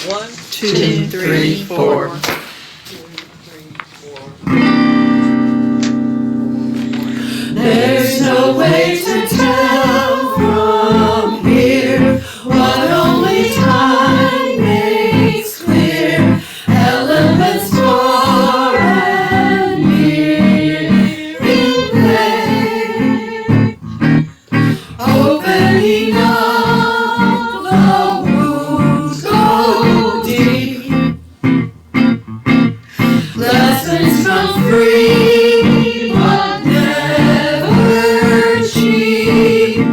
1, 2, 3, 4. There's no way to tell from here what only time makes clear. Elements far and near in play, opening up the wounds go deep. Lessons from free, but never cheap.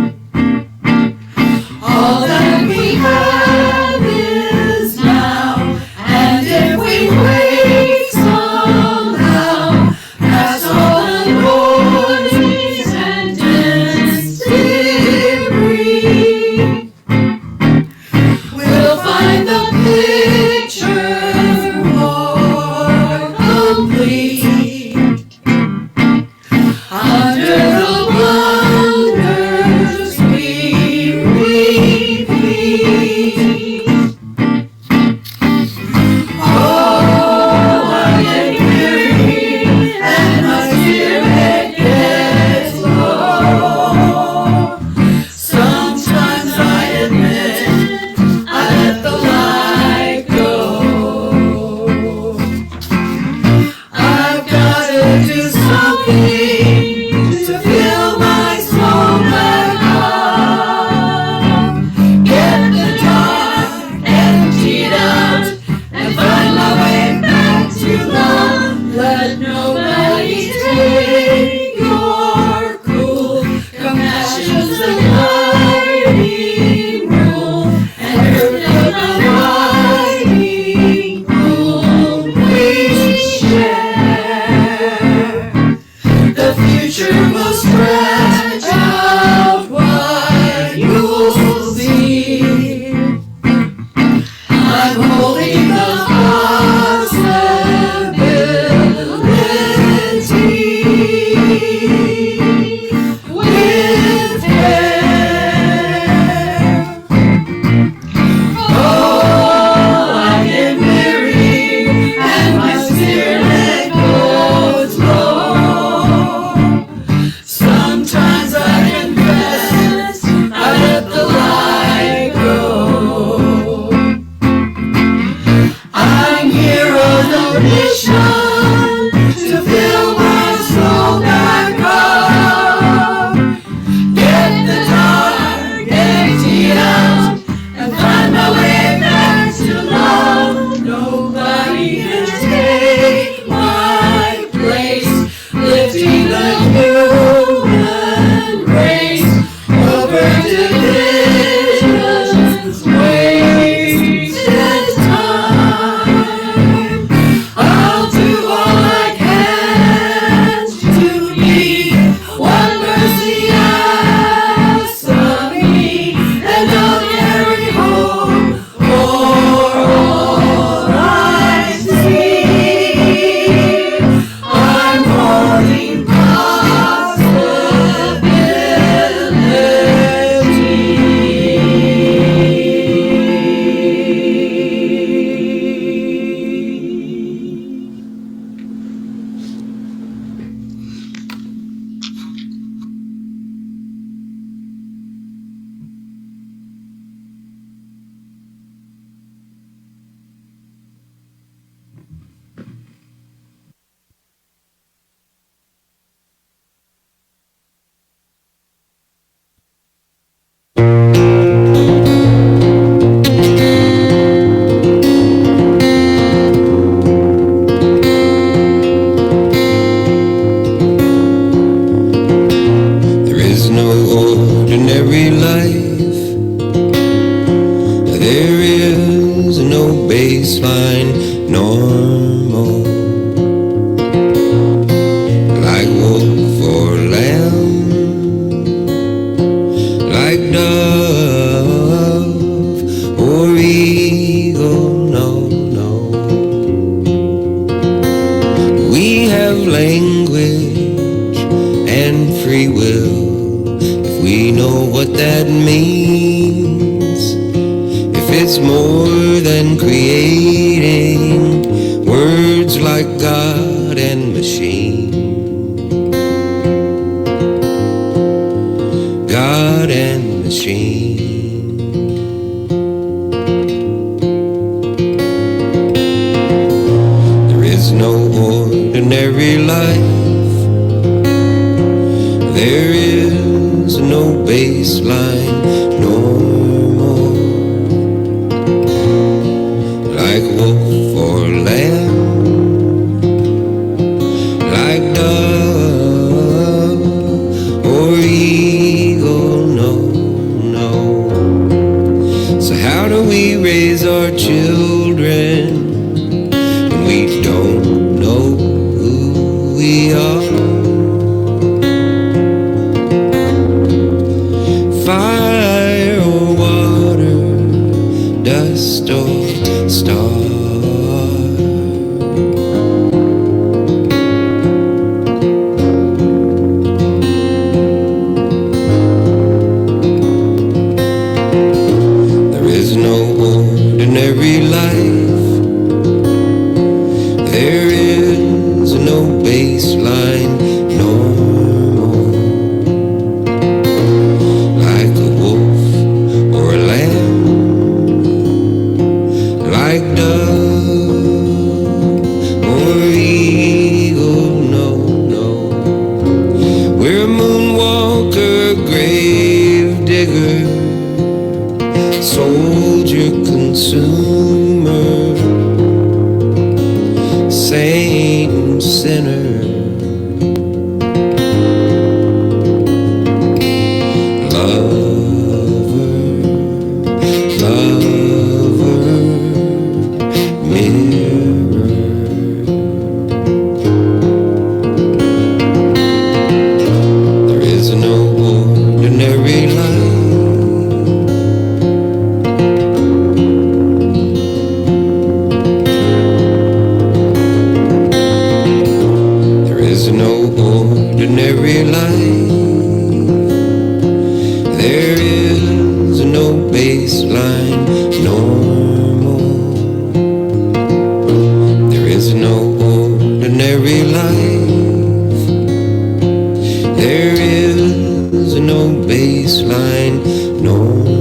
All that we have is now, and if we wait somehow, past all the noise and dense debris, we'll find the picture more complete. Under the blunders we repeat. Oh, I get weary and my spirit gets low. Sometimes I admit I let the light go. I've gotta do something to fill my soul back up. Get the dark emptied out and find my way back to love. Let nobody take your cool compassion's the guiding rule, and hurt the guiding rule we share. The future will stretch out what you'll see. I'm holding the possibility with care. Oh, I get weary and my spirit goes low. Sometimes I confess I let the light go. I'm here on a mission to fill my soul back up. Get the dark emptied out and find my way back to love. Nobody can take my place, lifting the human race over divisions, wasted time. I'll do all I can to be what mercy asks of me, and I'll carry home for all I see. I'm holding possibility. There is no ordinary life. There is no baseline normal. Like wolf or lamb, like dove or eagle, no, no. We have language and free will, if we know what that means. If It's more than creating words like God and machine. God and machine. There is no ordinary life. There is no baseline normal. Like wolf or lamb, like dove or eagle, no, no. So how do we raise our children when we don't know who we are? Fire or water, dust or star. There is no ordinary life. There is no baseline normal. Like a wolf or a lamb, like dove or eagle, no, no. We're a moonwalker, grave digger, soldier, consumer, saint and sinner. Lover, lover, mirror. There is no ordinary life. There is no ordinary life. There is no baseline normal. There is no ordinary life. There is no baseline normal.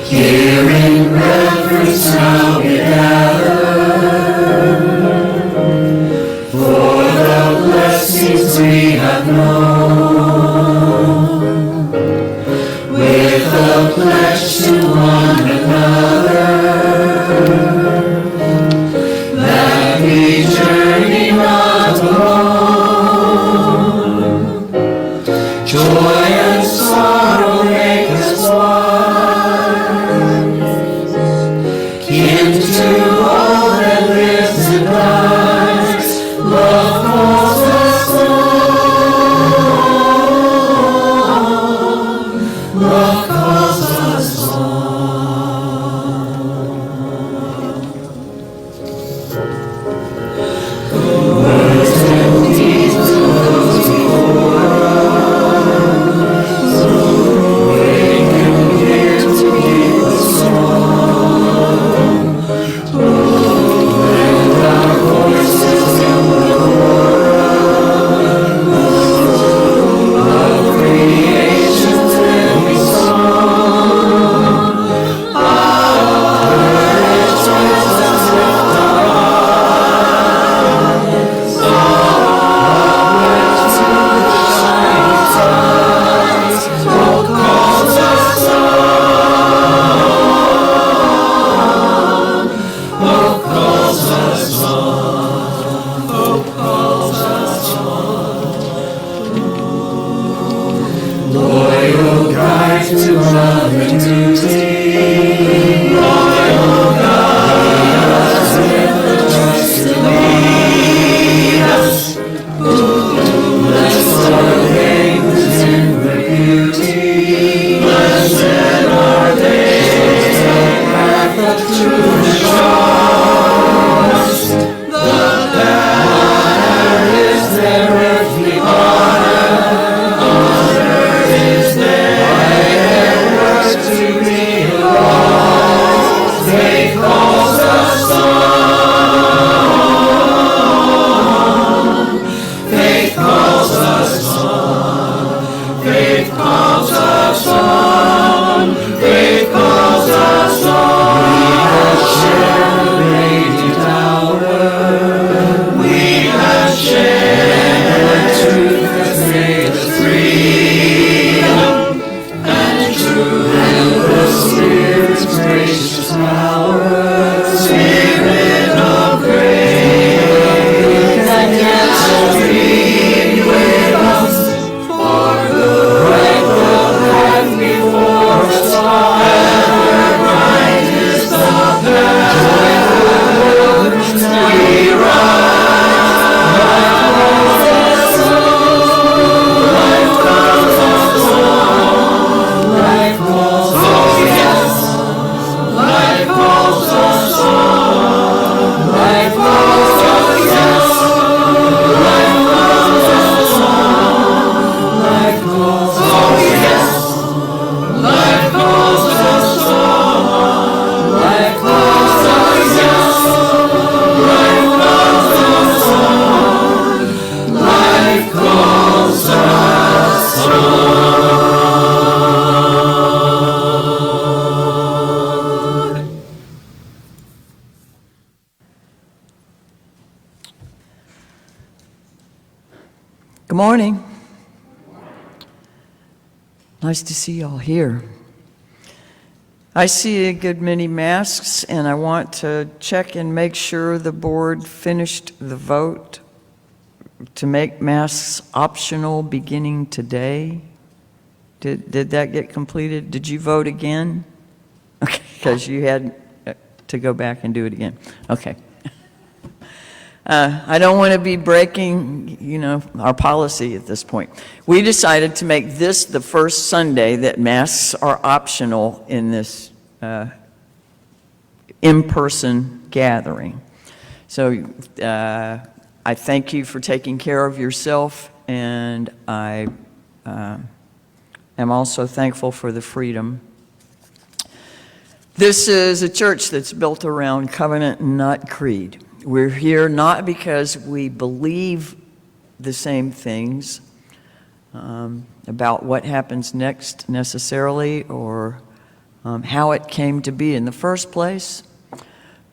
Here in reverence now we gather for the blessings we have known, with a pledge to one another that we journey not alone. Joy and sorrow make us one, into all that lives and dies. Love calls us on. Love calls us on. The words and deeds of those before us, wake and here to keep us strong. Lend our voices in the chorus of creation till we song. Our courage rises as lift our eyes upwards to the shining skies. Hope calls us on. Hope calls us on. Hope calls us on. Loyal guide to love and duty. Loyal guide with the choice to lead us. Bless our names in the beauty Good morning. Nice to see y'all here. I see a good many masks, and I want to check and make sure the board finished the vote to make masks optional beginning today. Did that get completed? Did you vote again? Okay, because you had to go back and do it again. Okay. I don't want to be breaking, our policy at this point. We decided to make this the first Sunday that masks are optional in this in-person gathering. So I thank you for taking care of yourself, and I am also thankful for the freedom. This is a church that's built around covenant and not creed. We're here not because we believe the same things about what happens next necessarily, or how it came to be in the first place,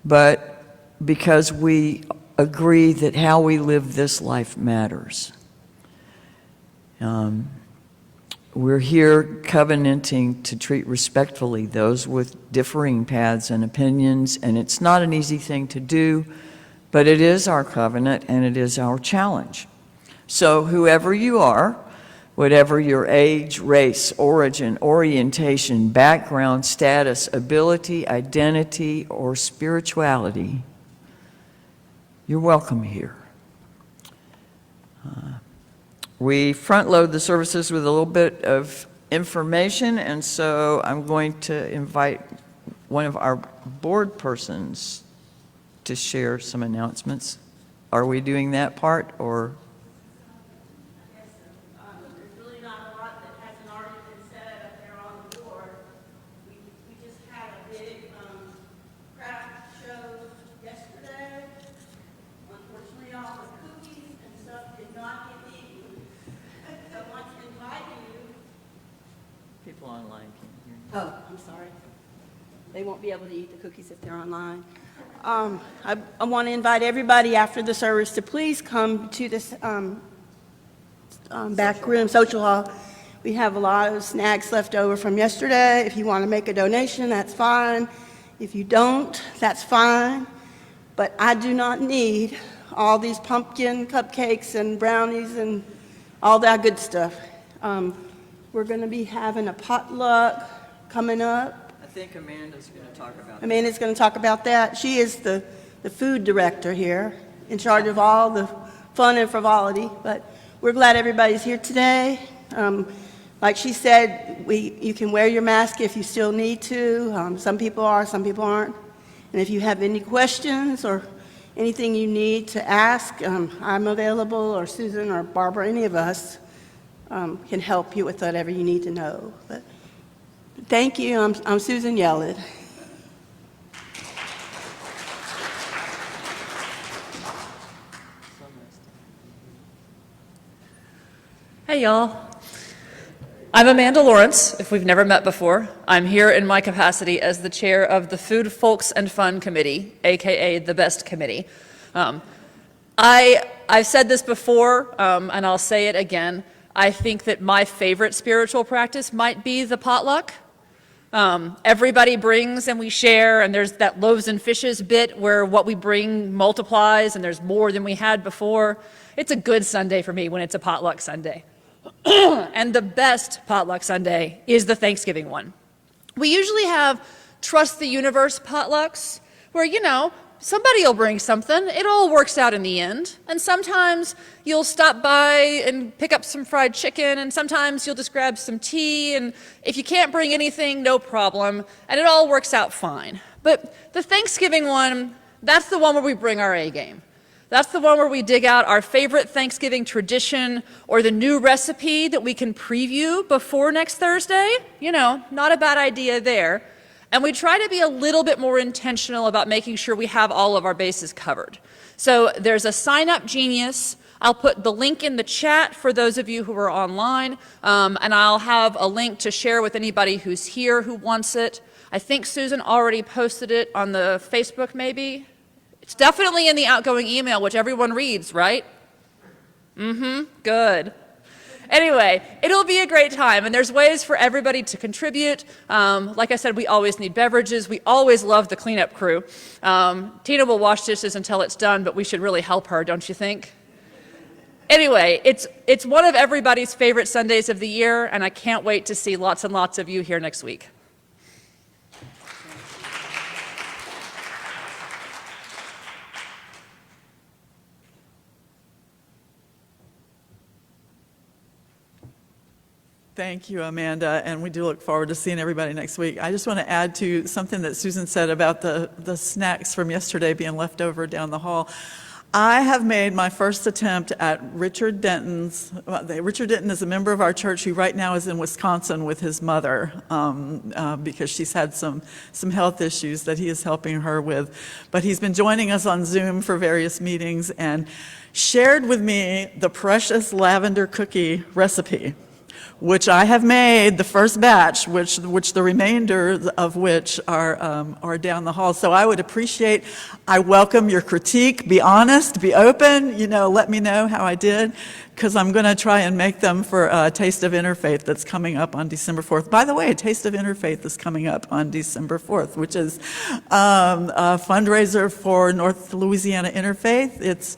but because we agree that how we live this life matters. We're here covenanting to treat respectfully those with differing paths and opinions, and it's not an easy thing to do, but it is our covenant and it is our challenge. So whoever you are, whatever your age, race, origin, orientation, background, status, ability, identity, or spirituality, you're welcome here. We front load the services with a little bit of information, and so I'm going to invite one of our board persons to share some announcements. Are we doing that part, or? Yes, there's really not a lot that hasn't already been said up there on the board. We just had a big craft show yesterday. Unfortunately, all the cookies and stuff did not get eaten. So I want to invite you. People online can't hear you. Oh, I'm sorry. They won't be able to eat the cookies if they're online. I want to invite everybody after the service to please come to this back room, social hall. We have a lot of snacks left over from yesterday. If you want to make a donation, that's fine. If you don't, that's fine. But I do not need all these pumpkin cupcakes and brownies and all that good stuff. We're going to be having a potluck coming up. I think Amanda's going to talk about that. Amanda's going to talk about that. She is the food director here, in charge of all the fun and frivolity. But we're glad everybody's here today. Like she said, you can wear your mask if you still need to. Some people are, some people aren't. And if you have any questions or anything you need to ask, I'm available, or Susan or Barbara, any of us can help you with whatever you need to know. But thank you. I'm Susan Yellett. Hey, y'all. I'm Amanda Lawrence, if we've never met before. I'm here in my capacity as the chair of the Food, Folks, and Fun Committee, AKA the Best Committee. I've said this before, and I'll say it again. I think that my favorite spiritual practice might be the potluck. Everybody brings and we share, and there's that loaves and fishes bit where what we bring multiplies and there's more than we had before. It's a good Sunday for me when it's a potluck Sunday. And the best potluck Sunday is the Thanksgiving one. We usually have Trust the Universe potlucks where, somebody will bring something. It all works out in the end. And sometimes you'll stop by and pick up some fried chicken, and sometimes you'll just grab some tea, and if you can't bring anything, no problem, and it all works out fine. But the Thanksgiving one, that's the one where we bring our A game. That's the one where we dig out our favorite Thanksgiving tradition or the new recipe that we can preview before next Thursday. Not a bad idea there. And we try to be a little bit more intentional about making sure we have all of our bases covered. So there's a Sign Up Genius. I'll put the link in the chat for those of you who are online, and I'll have a link to share with anybody who's here who wants it. I think Susan already posted it on the Facebook maybe. It's definitely in the outgoing email, which everyone reads, right? Good. Anyway, it'll be a great time, and there's ways for everybody to contribute. Like I said, we always need beverages. We always love the cleanup crew. Tina will wash dishes until it's done, but we should really help her, don't you think? Anyway, it's one of everybody's favorite Sundays of the year, and I can't wait to see lots and lots of you here next week. Thank you, Amanda, and we do look forward to seeing everybody next week. I just want to add to something that Susan said about the snacks from yesterday being left over down the hall. I have made my first attempt at Richard Denton's. Richard Denton is a member of our church who right now is in Wisconsin with his mother because she's had some health issues that he is helping her with. But he's been joining us on Zoom for various meetings and shared with me the precious lavender cookie recipe, which I have made, the first batch, which the remainder of which are down the hall. So I would appreciate, I welcome your critique, be honest, be open, let me know how I did, because I'm going to try and make them for Taste of Interfaith that's coming up on December 4th. By the way, Taste of Interfaith is coming up on December 4th, which is a fundraiser for North Louisiana Interfaith.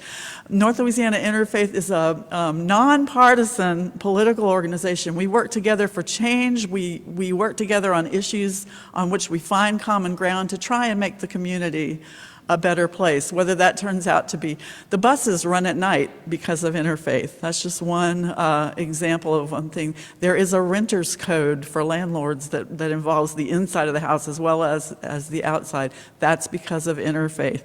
North Louisiana Interfaith is a nonpartisan political organization. We work together for change. We work together on issues on which we find common ground to try and make the community a better place, whether that turns out to be, the buses run at night because of Interfaith. That's just one example of one thing. There is a renter's code for landlords that involves the inside of the house as well as the outside. That's because of Interfaith.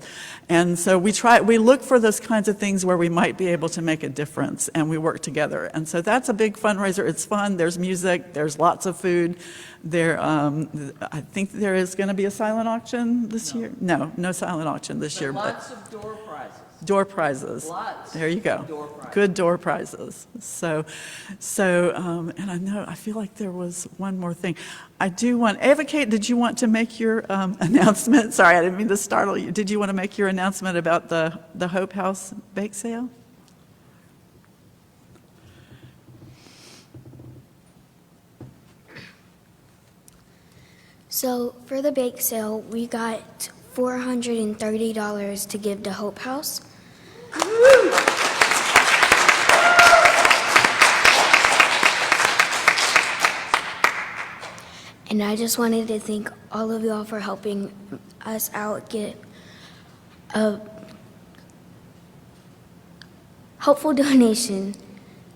And so we look for those kinds of things where we might be able to make a difference, and we work together. And so that's a big fundraiser. It's fun. There's music. There's lots of food. I think there is going to be a silent auction this year. No silent auction this year. Lots of door prizes. Door prizes. Lots. There you go. Door prizes. Good door prizes. So, and I feel like there was one more thing. I do want, Ava Kate, did you want to make your announcement? Sorry, I didn't mean to startle you. Did you want to make your announcement about the Hope House bake sale? So for the bake sale, we got $430 to give to Hope House. And I just wanted to thank all of y'all for helping us out get a helpful donation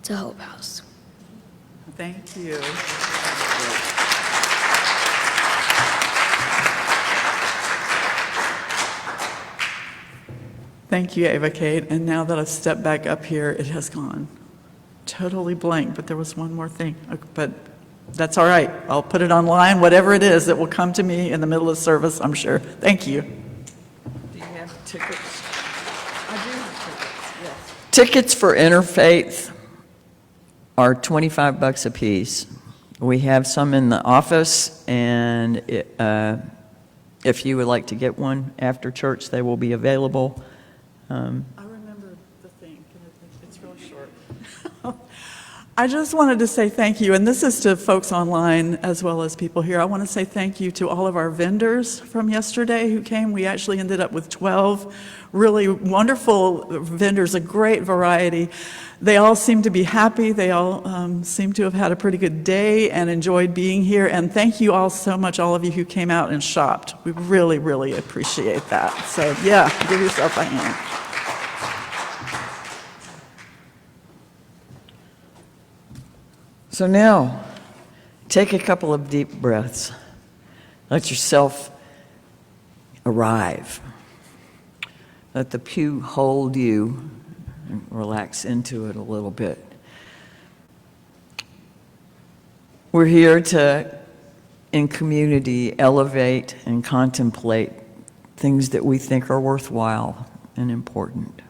to Hope House. Thank you. Thank you, Ava Kate. And now that I've stepped back up here, it has gone totally blank, but there was one more thing. But that's all right. I'll put it online, whatever it is, it will come to me in the middle of service, I'm sure. Thank you. Do you have tickets? I do have tickets, yes. Tickets for Interfaith are $25 a piece. We have some in the office, and if you would like to get one after church, they will be available. I remember the thing. It's really short. I just wanted to say thank you, and this is to folks online as well as people here. I want to say thank you to all of our vendors from yesterday who came. We actually ended up with 12 really wonderful vendors, a great variety. They all seem to be happy. They all seem to have had a pretty good day and enjoyed being here. And thank you all so much, all of you who came out and shopped. We really, really appreciate that. So yeah, give yourself a hand. So now, take a couple of deep breaths. Let yourself arrive. Let the pew hold you and relax into it a little bit. We're here to, in community, elevate and contemplate things that we think are worthwhile and important.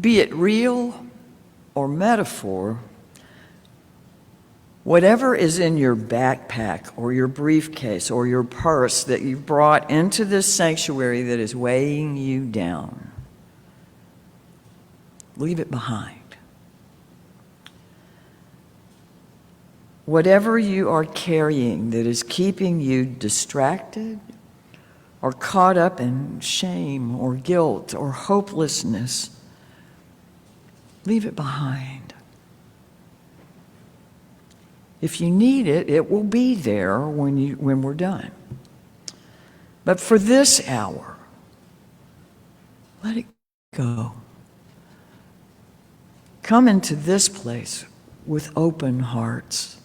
Be it real or metaphor, whatever is in your backpack or your briefcase or your purse that you've brought into this sanctuary that is weighing you down, leave it behind. Whatever you are carrying that is keeping you distracted or caught up in shame or guilt or hopelessness, leave it behind. If you need it, it will be there when we're done. But for this hour, let it go. Come into this place with open hearts.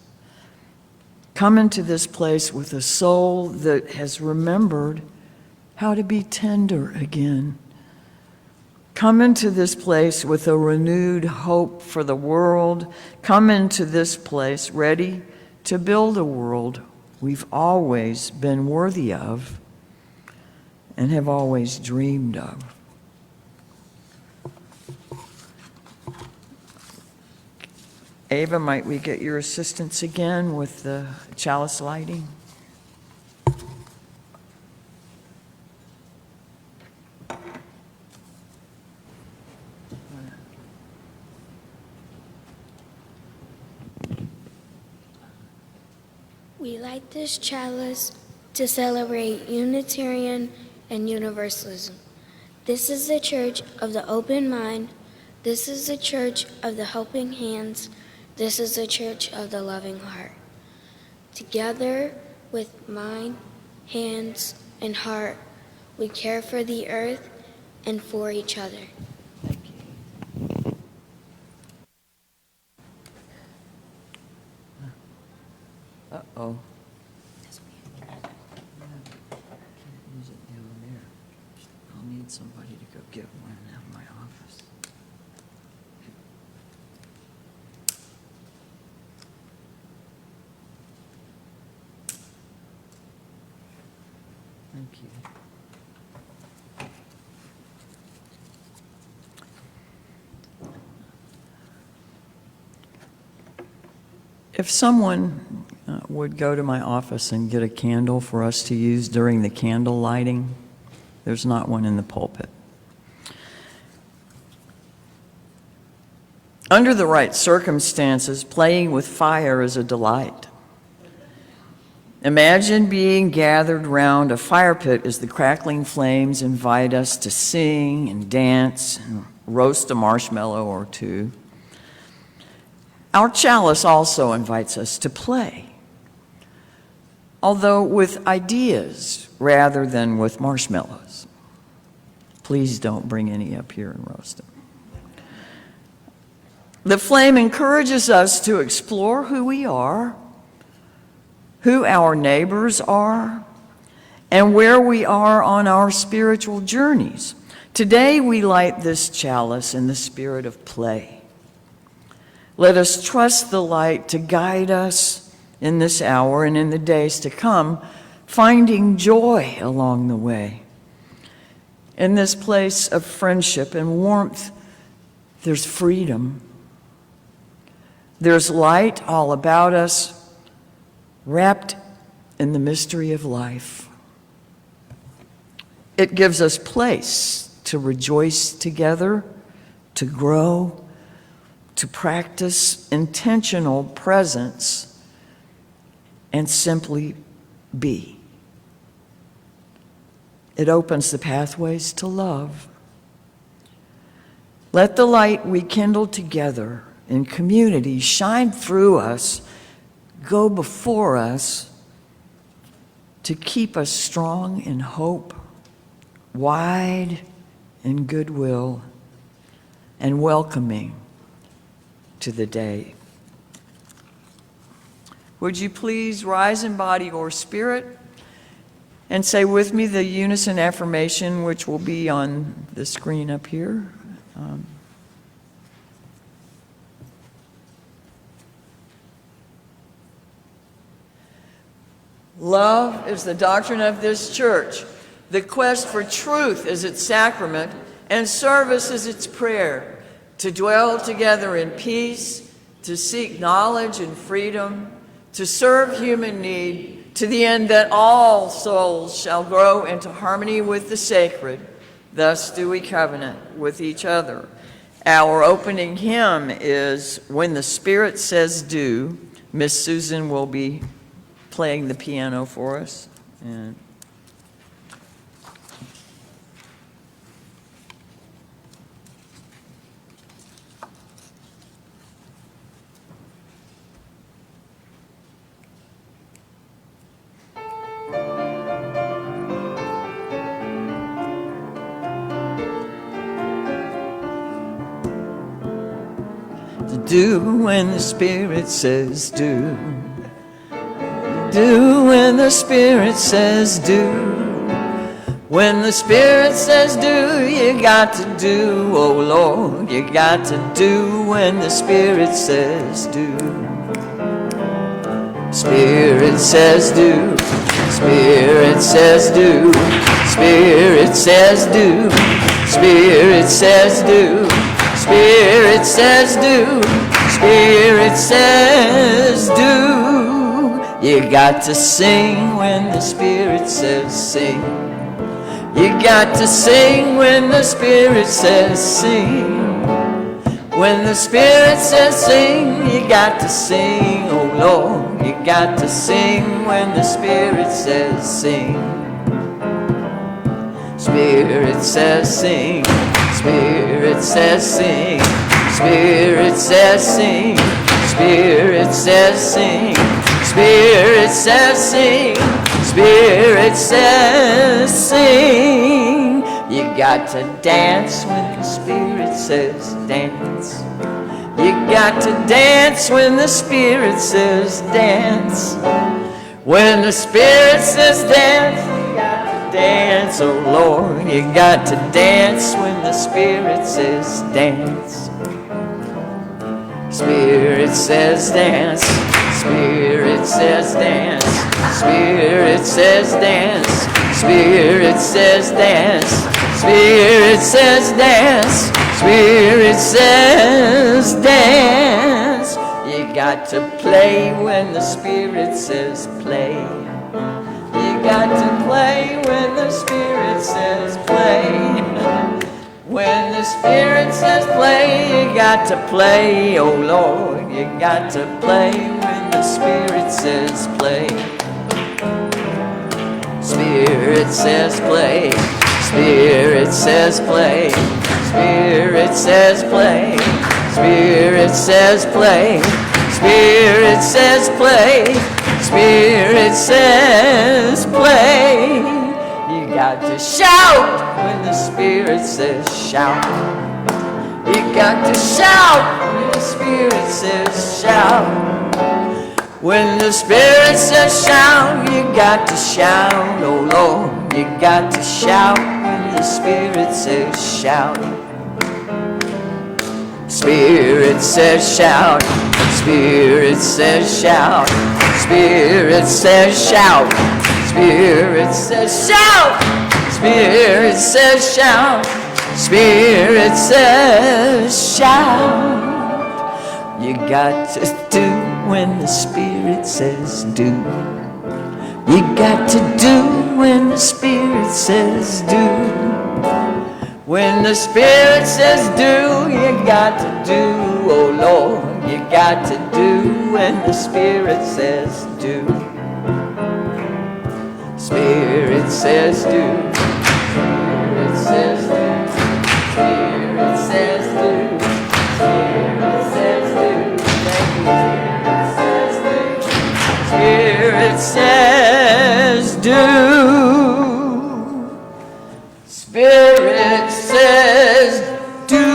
Come into this place with a soul that has remembered how to be tender again. Come into this place with a renewed hope for the world. Come into this place ready to build a world we've always been worthy of and have always dreamed of. Ava, might we get your assistance again with the chalice lighting? We light this chalice to celebrate Unitarian and Universalism. This is the church of the open mind. This is the church of the helping hands. This is the church of the loving heart. Together with mind, hands, and heart, we care for the earth and for each other. Uh-oh. Can't use it down there. I'll need somebody to go get one out of my office. Thank you. If someone would go to my office and get a candle for us to use during the candle lighting, there's not one in the pulpit. Under the right circumstances, playing with fire is a delight. Imagine being gathered round a fire pit as the crackling flames invite us to sing and dance and roast a marshmallow or two. Our chalice also invites us to play, although with ideas rather than with marshmallows. Please don't bring any up here and roast them. The flame encourages us to explore who we are, who our neighbors are, and where we are on our spiritual journeys. Today we light this chalice in the spirit of play. Let us trust the light to guide us in this hour and in the days to come, finding joy along the way. In this place of friendship and warmth, there's freedom. There's light all about us, wrapped in the mystery of life. It gives us place to rejoice together, to grow, to practice intentional presence, and simply be. It opens the pathways to love. Let the light we kindle together in community shine through us, go before us, to keep us strong in hope, wide in goodwill, and welcoming to the day. Would you please rise in body or spirit and say with me the unison affirmation, which will be on the screen up here. Love is the doctrine of this church. The quest for truth is its sacrament, and service is its prayer. to dwell together in peace, to seek knowledge and freedom, to serve human need, to the end that all souls shall grow into harmony with the sacred. Thus do we covenant with each other. Our opening hymn is When the Spirit Says Do. Miss Susan will be playing the piano for us. And do when the Spirit says do. Do when the Spirit says do. When the Spirit says do, you got to do, oh Lord, you got to do when the Spirit says do. Spirit says do, Spirit says do, Spirit says do, Spirit says do, Spirit says do, Spirit says do. You got to sing when the Spirit says sing. You got to sing when the Spirit says sing. When the Spirit says sing, you got to sing, oh Lord. You got to sing when the Spirit says sing. Spirit says sing, Spirit says sing, Spirit says sing, Spirit says sing, Spirit says sing, Spirit says sing. You got to dance when the Spirit says dance. You got to dance when the Spirit says dance. When the Spirit says dance, you got to dance, oh Lord. You got to dance when the Spirit says dance. Spirit says dance, Spirit says dance, Spirit says dance, Spirit says dance, Spirit says dance, Spirit says dance. You got to play when the Spirit says play. You got to play when the Spirit says play. When the Spirit says play, you got to play, oh Lord. You got to play when the Spirit says play. Spirit says play, Spirit says play, Spirit says play, Spirit says play, Spirit says play, Spirit says play. You got to shout when the Spirit says shout. You got to shout when the Spirit says shout. When the Spirit says shout, you got to shout, oh Lord. You got to shout when the Spirit says shout. Spirit says shout, Spirit says shout, Spirit says shout, Spirit says shout, Spirit says shout, Spirit says shout. You got to do when the Spirit says do. You got to do when the Spirit says do. When the Spirit says do, you got to do, oh Lord. You got to do when the Spirit says do. Spirit says do, Spirit says do, Spirit says do, Spirit says do, Spirit says do, Spirit says do.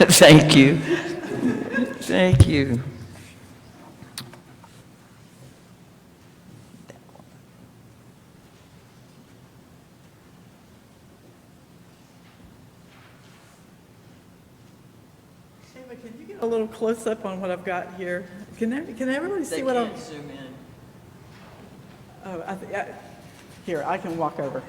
Thank you. Thank you. Ava, can you get a little close up on what I've got here? Can everybody see what I'm? Zoom in. Oh, Here, I can walk over.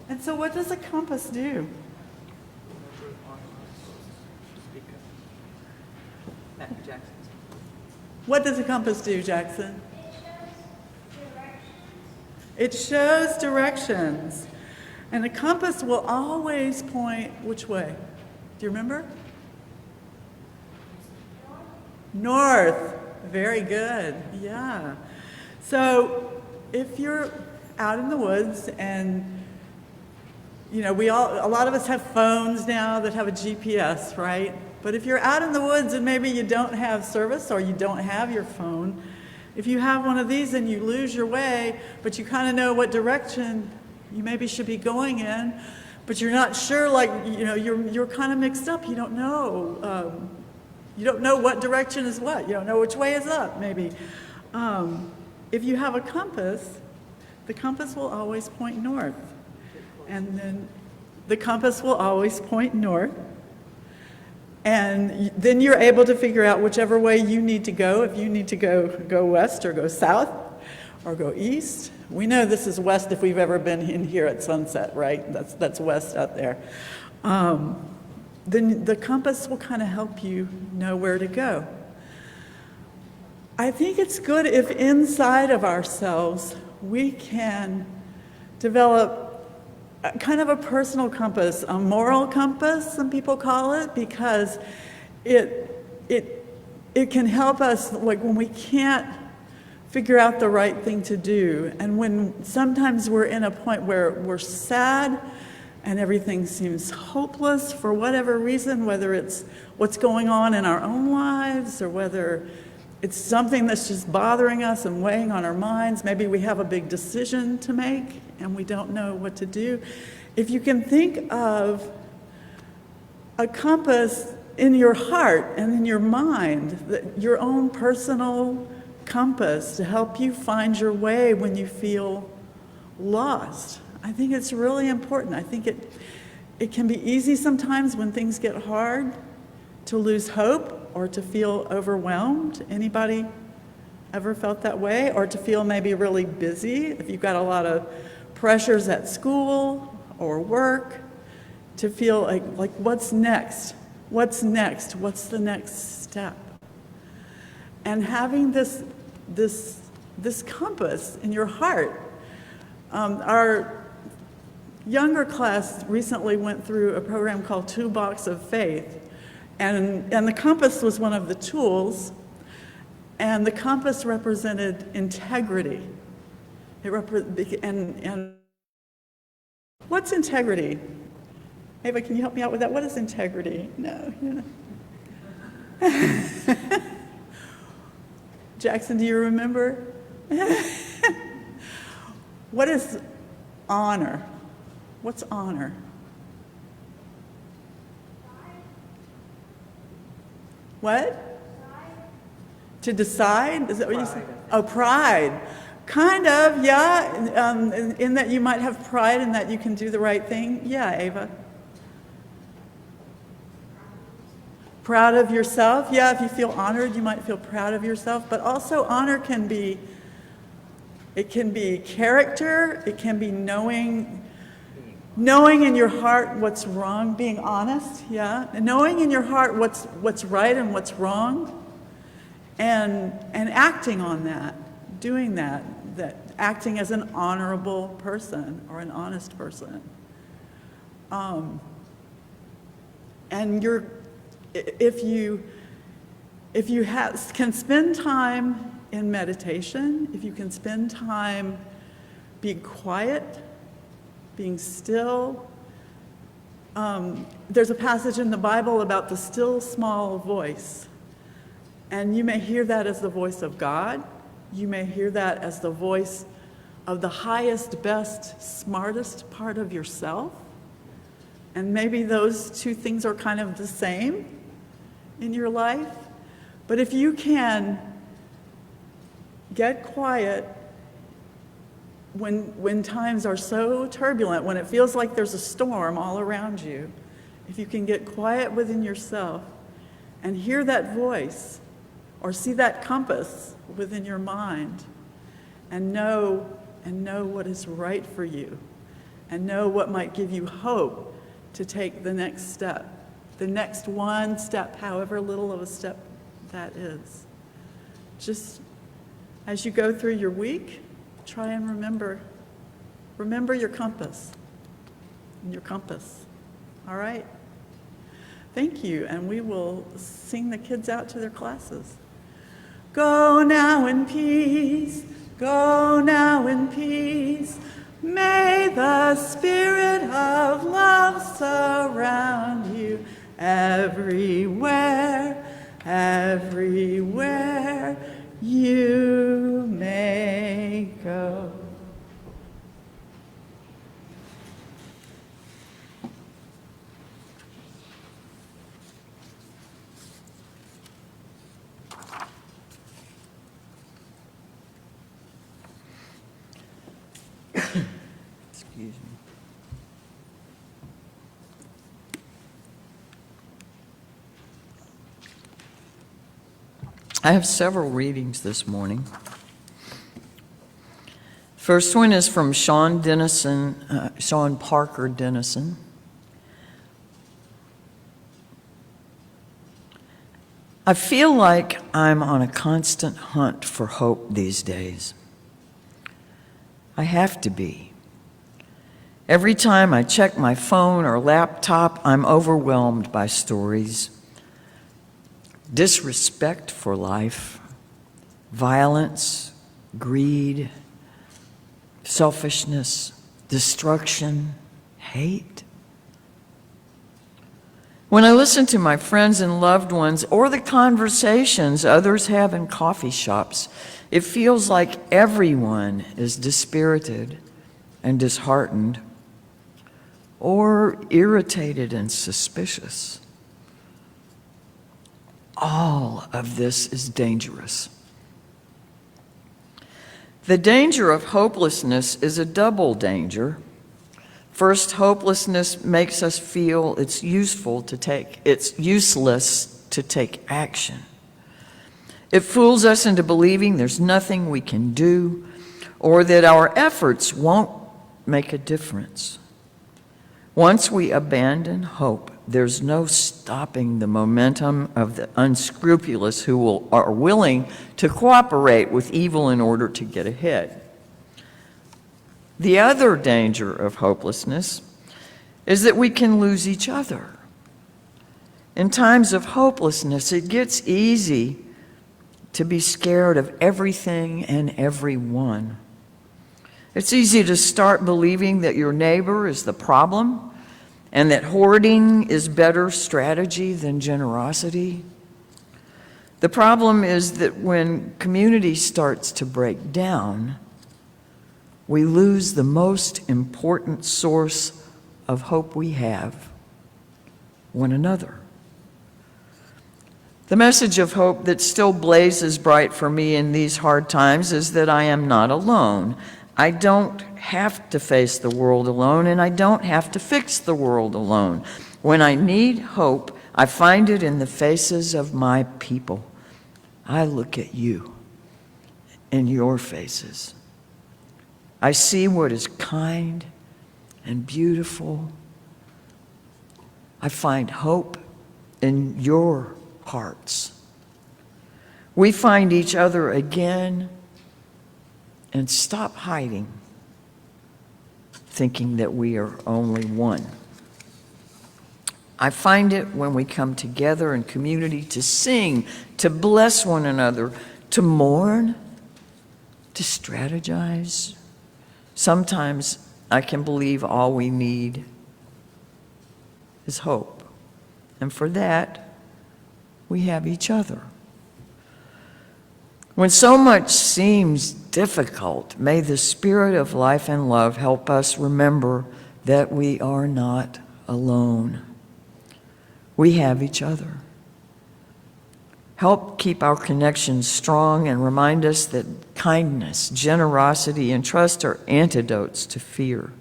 And so what does a compass do? What does a compass do, Jackson? It shows directions. And a compass will always point which way? Do you remember? North. Very good. Yeah. So if you're out in the woods and a lot of us have phones now that have a GPS, right? But if you're out in the woods and maybe you don't have service or you don't have your phone, if you have one of these and you lose your way, but you kind of know what direction you maybe should be going in, but you're not sure, you're kind of mixed up. You don't know. You don't know what direction is what. You don't know which way is up, maybe. If you have a compass, the compass will always point north. And then the compass will always point north. And then you're able to figure out whichever way you need to go. If you need to go west or go south or go east. We know this is west if we've ever been in here at sunset, right? That's west out there. Then the compass will kind of help you know where to go. I think it's good if inside of ourselves we can develop kind of a personal compass, a moral compass, some people call it, because it can help us, like when we can't figure out the right thing to do, and when sometimes we're in a point where we're sad and everything seems hopeless for whatever reason, whether it's what's going on in our own lives or whether it's something that's just bothering us and weighing on our minds. Maybe we have a big decision to make and we don't know what to do. If you can think of a compass in your heart and in your mind, your own personal compass to help you find your way when you feel lost, I think it's really important. I think it can be easy sometimes when things get hard to lose hope or to feel overwhelmed. Anybody ever felt that way? Or to feel maybe really busy, if you've got a lot of pressures at school or work, to feel like what's next? What's next? What's the next step? And having this compass in your heart. Our younger class recently went through a program called Toolbox of Faith. And the compass was one of the tools, and the compass represented integrity. And what's integrity? Ava, can you help me out with that? What is integrity? No. Jackson, do you remember? What is honor? What's honor? What? To decide? Is that what you said? Oh, pride. Kind of, yeah. In that you might have pride in that you can do the right thing. Yeah, Ava. Proud of yourself. Yeah, if you feel honored, you might feel proud of yourself. But also honor can be, it can be character. It can be knowing in your heart what's wrong, being honest, yeah. And knowing in your heart what's right and what's wrong, and acting on that, doing that acting as an honorable person or an honest person. And if you can spend time in meditation, if you can spend time being quiet, being still. There's a passage in the Bible about the still small voice. And you may hear that as the voice of God. You may hear that as the voice of the highest, best, smartest part of yourself. And maybe those two things are kind of the same in your life. But if you can get quiet when times are so turbulent, when it feels like there's a storm all around you, if you can get quiet within yourself and hear that voice or see that compass within your mind and know what is right for you and know what might give you hope to take the next step, the next one step, however little of a step that is. Just as you go through your week, try and remember your compass and your compass. All right? Thank you, and we will sing the kids out to their classes. Go now in peace, go now in peace. May the spirit of love surround you everywhere, everywhere you may go. Excuse me. I have several readings this morning. First one is from Sean Parker Dennison. I feel like I'm on a constant hunt for hope these days. I have to be. Every time I check my phone or laptop, I'm overwhelmed by stories. Disrespect for life, violence, greed, selfishness, destruction, hate. When I listen to my friends and loved ones or the conversations others have in coffee shops, it feels like everyone is dispirited and disheartened or irritated and suspicious. All of this is dangerous. The danger of hopelessness is a double danger. First, hopelessness makes us feel it's useless to take action. It fools us into believing there's nothing we can do or that our efforts won't make a difference. Once we abandon hope, there's no stopping the momentum of the unscrupulous who are willing to cooperate with evil in order to get ahead. The other danger of hopelessness is that we can lose each other. In times of hopelessness, it gets easy to be scared of everything and everyone. It's easy to start believing that your neighbor is the problem and that hoarding is better strategy than generosity. The problem is that when community starts to break down, we lose the most important source of hope we have, one another. The message of hope that still blazes bright for me in these hard times is that I am not alone. I don't have to face the world alone, and I don't have to fix the world alone. When I need hope, I find it in the faces of my people. I look at you in your faces. I see what is kind and beautiful. I find hope in your hearts. We find each other again and stop hiding, thinking that we are only one. I find it when we come together in community to sing, to bless one another, to mourn, to strategize. Sometimes I can believe all we need is hope. And for that, we have each other. When so much seems difficult, may the Spirit of life and love help us remember that we are not alone. We have each other. Help keep our connections strong and remind us that kindness, generosity, and trust are antidotes to fear.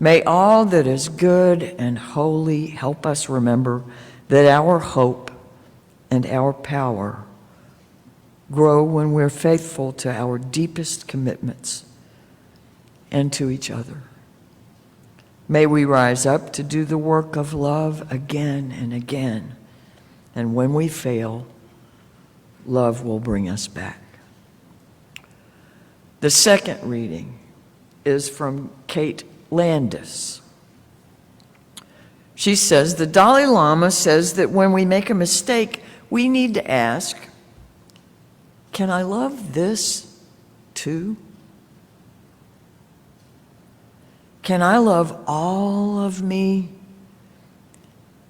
May all that is good and holy help us remember that our hope and our power grow when we're faithful to our deepest commitments and to each other. May we rise up to do the work of love again and again. And when we fail, love will bring us back. The second reading is from Kate Landis. She says, the Dalai Lama says that when we make a mistake, we need to ask, can I love this too? Can I love all of me,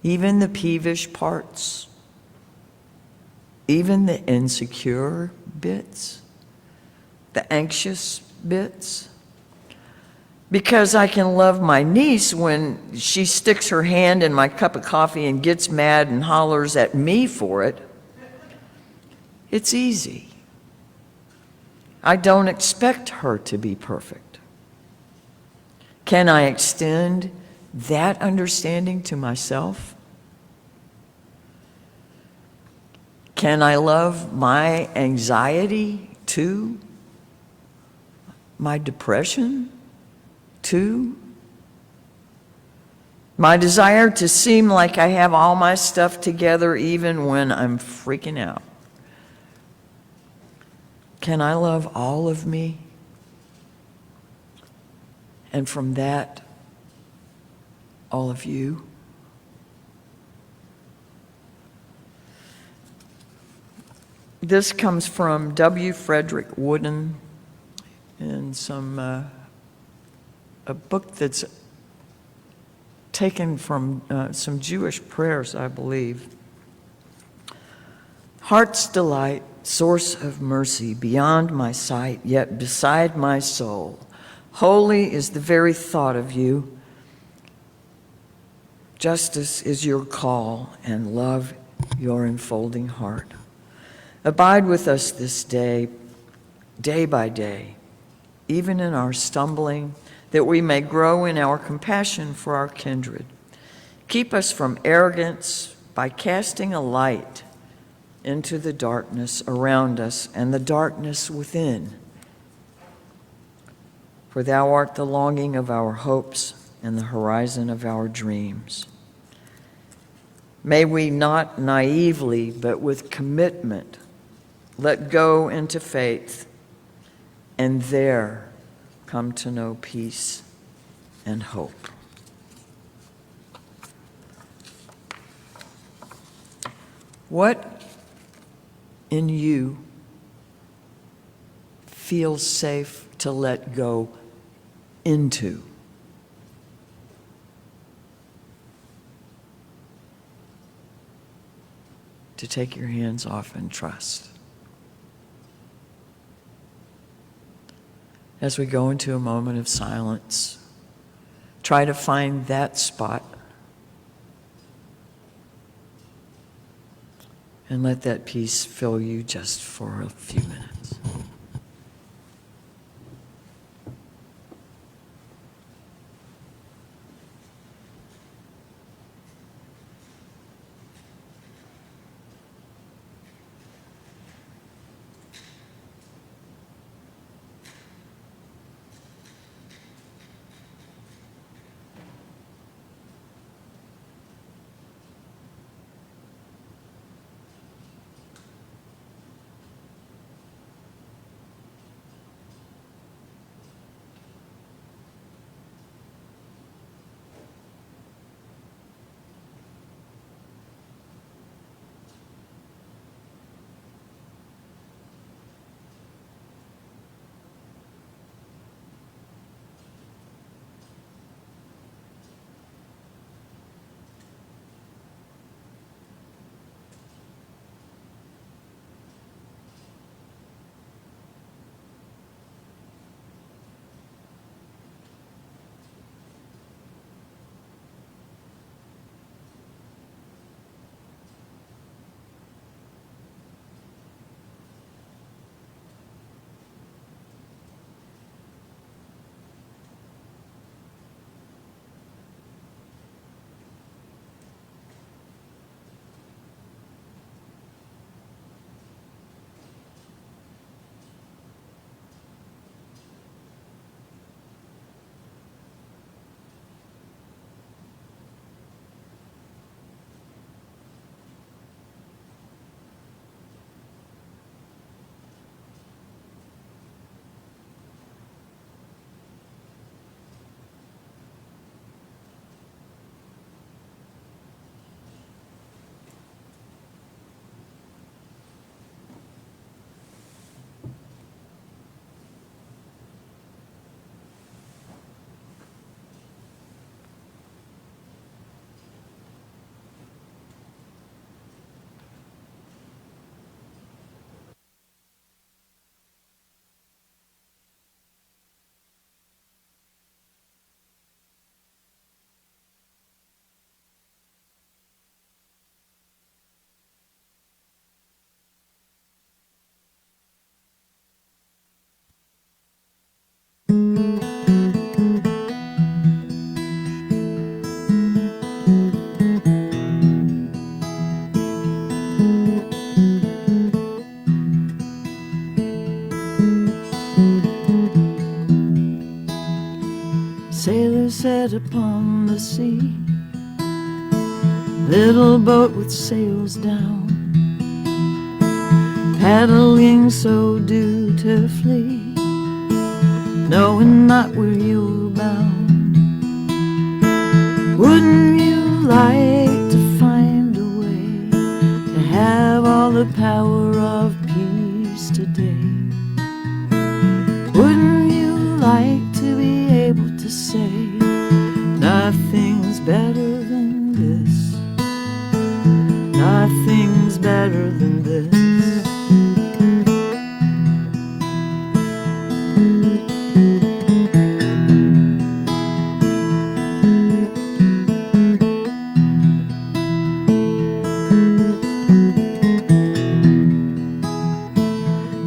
even the peevish parts, even the insecure bits, the anxious bits? Because I can love my niece when she sticks her hand in my cup of coffee and gets mad and hollers at me for it. It's easy. I don't expect her to be perfect. Can I extend that understanding to myself? Can I love my anxiety too? My depression too? My desire to seem like I have all my stuff together even when I'm freaking out. Can I love all of me? And from that, all of you? This comes from W. Frederick Wooden in a book that's taken from some Jewish prayers, I believe. Heart's delight, source of mercy, beyond my sight, yet beside my soul. Holy is the very thought of you. Justice is your call, and love your enfolding heart. Abide with us this day, day by day, even in our stumbling, that we may grow in our compassion for our kindred. Keep us from arrogance by casting a light into the darkness around us and the darkness within. For thou art the longing of our hopes and the horizon of our dreams. May we not naively, but with commitment, let go into faith, and there come to know peace and hope. What in you feels safe to let go into? To take your hands off and trust. As we go into a moment of silence, try to find that spot and let that peace fill you just for a few minutes. Sailors set upon the sea, little boat with sails down, paddling so dutifully, knowing not where you're bound. Wouldn't you like to find a way to have all the power of peace today? Wouldn't you like to be able to say nothing's better than this? Nothing's better than this.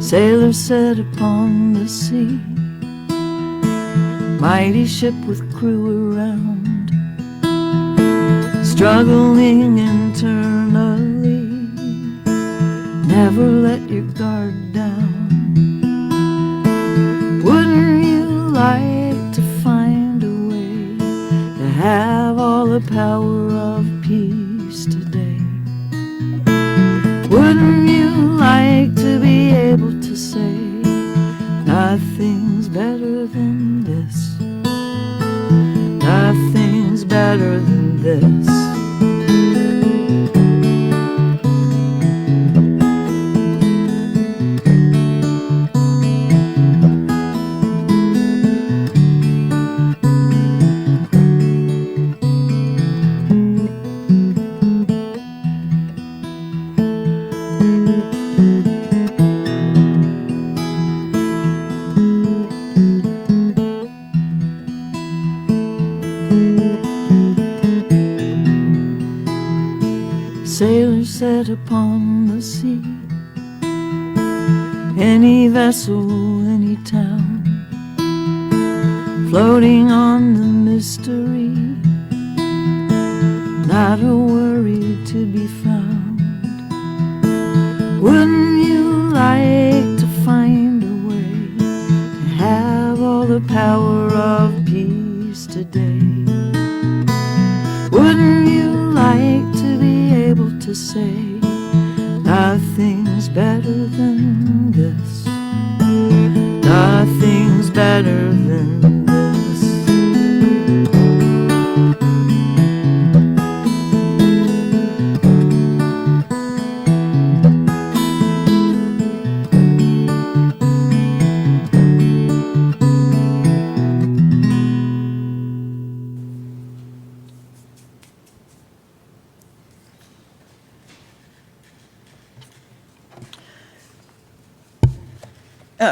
Sailors set upon the sea, mighty ship with crew around, struggling internally, never let your guard down. Wouldn't you like to find a way to have all the power of peace today? Wouldn't you like to be able to say nothing's better than this? Nothing's better than this. Sailors set upon the sea, any vessel, any town, floating on the mystery, not a worry to be found. Wouldn't you like to find a way to have all the power of peace today? Wouldn't you like to be able to say nothing's better than this? Nothing's better than this.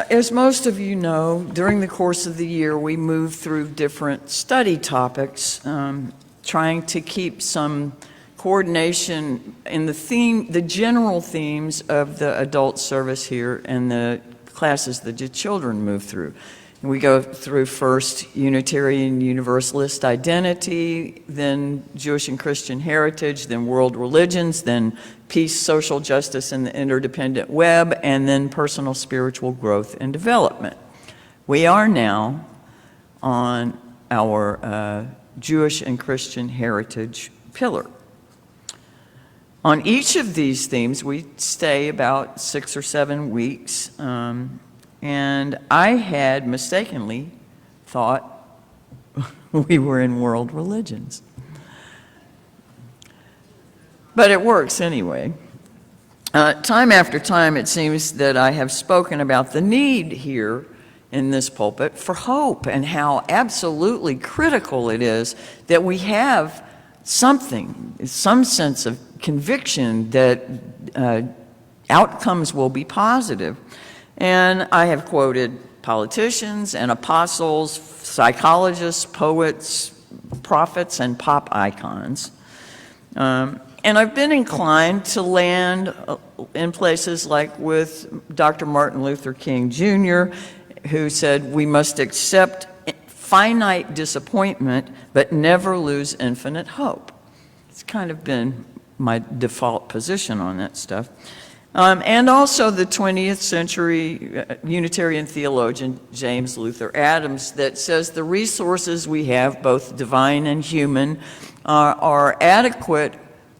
As most of you know, during the course of the year, we move through different study topics, trying to keep some coordination in the general themes of the adult service here and the classes that the children move through. We go through first Unitarian Universalist identity, then Jewish and Christian heritage, then world religions, then peace, social justice, and the interdependent web, and then personal spiritual growth and development. We are now on our Jewish and Christian heritage pillar. On each of these themes, we stay about 6 or 7 weeks. And I had mistakenly thought we were in world religions. But it works anyway. Time after time, it seems that I have spoken about the need here in this pulpit for hope and how absolutely critical it is that we have something, some sense of conviction that outcomes will be positive. And I have quoted politicians and apostles, psychologists, poets, prophets, and pop icons. And I've been inclined to land in places like with Dr. Martin Luther King Jr., who said we must accept finite disappointment but never lose infinite hope. It's kind of been my default position on that stuff. And also the 20th century Unitarian theologian James Luther Adams, that says the resources we have, both divine and human, are adequate